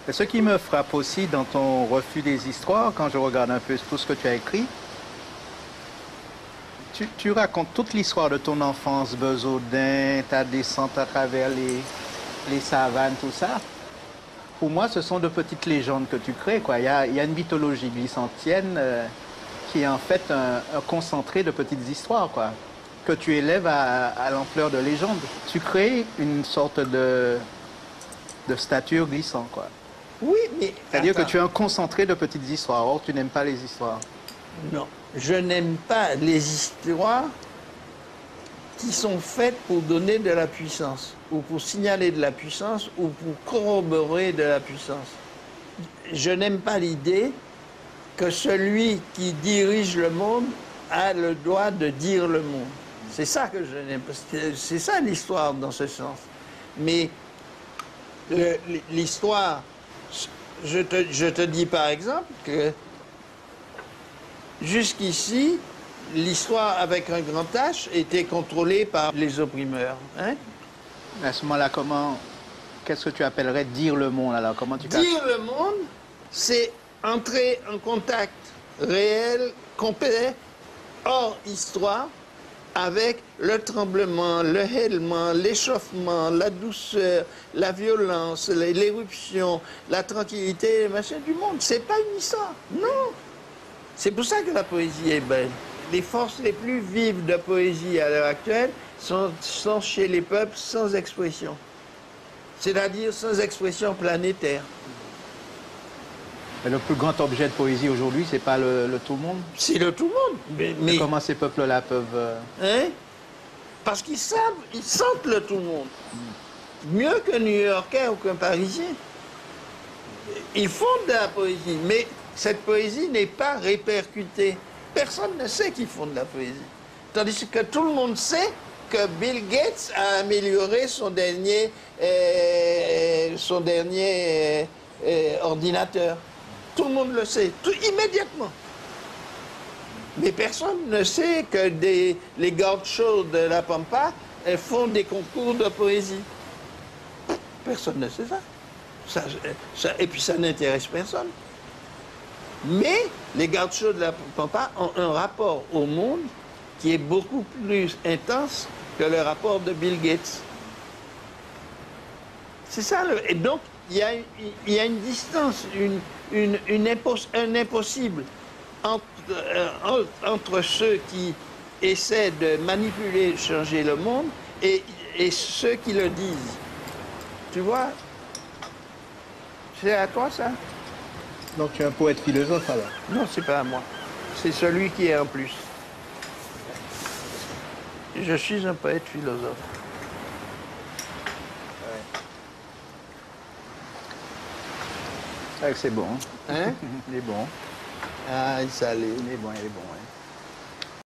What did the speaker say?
Et ce qui me frappe aussi dans ton refus des histoires, quand je regarde un peu tout ce que tu as écrit, tu racontes toute l'histoire de ton enfance, Besaudin, ta descente à travers les savanes, tout ça. Pour moi, ce sont de petites légendes que tu crées, quoi. Il y a une mythologie glissantienne qui est en fait un concentré de petites histoires, quoi, que tu élèves à l'ampleur de légende. Tu crées une sorte de stature glissant, quoi. Oui, mais C'est-à-dire que attends. tu es un concentré de petites histoires. Or, tu n'aimes pas les histoires. Non, je n'aime pas les histoires qui sont faites pour donner de la puissance, ou pour signaler de la puissance, ou pour corroborer de la puissance. Je n'aime pas l'idée que celui qui dirige le monde a le droit de dire le monde. C'est ça que je n'aime pas. C'est ça l'histoire dans ce sens. Mais l'histoire, je te dis par exemple que jusqu'ici, l'histoire avec un grand H était contrôlée par les opprimeurs. Hein? À ce moment-là, qu'est-ce que tu appellerais dire le monde, alors? Comment tu Dire le monde, c'est entrer en contact réel, complet, hors histoire, avec le tremblement, le hélement, l'échauffement, la douceur, la violence, l'éruption, la tranquillité, machin du monde. C'est pas une histoire, non. C'est pour ça que la poésie est belle. Les forces les plus vives de poésie à l'heure actuelle sont chez les peuples sans expression. C'est-à-dire sans expression planétaire. Mais le plus grand objet de poésie aujourd'hui, c'est pas le tout le monde? C'est le tout le monde. Mais Comment ces peuples-là peuvent... hein? Parce qu'ils savent, ils sentent le tout le monde. Mieux qu'un New-Yorkais ou qu'un Parisien. Ils font de la poésie, mais cette poésie n'est pas répercutée. Personne ne sait qu'ils font de la poésie. Tandis que tout le monde sait que Bill Gates a amélioré son dernier ordinateur. Tout le monde le sait, immédiatement. Mais personne ne sait que les gauchos de la Pampa font des concours de poésie. Personne ne sait ça. Et puis ça n'intéresse personne. Mais les gauchos de la Pampa ont un rapport au monde qui est beaucoup plus intense que le rapport de Bill Gates. C'est ça. Et donc, il y a une distance, un impossible entre ceux qui essaient de manipuler, changer le monde, et ceux qui le disent. Tu vois? C'est à toi, ça? Donc tu es un poète philosophe, alors? Non, c'est pas à moi. C'est celui qui est en plus. Je suis un poète philosophe. Ouais, c'est bon. Hein? Il est bon. Ah, il est salé. Il est bon, ouais.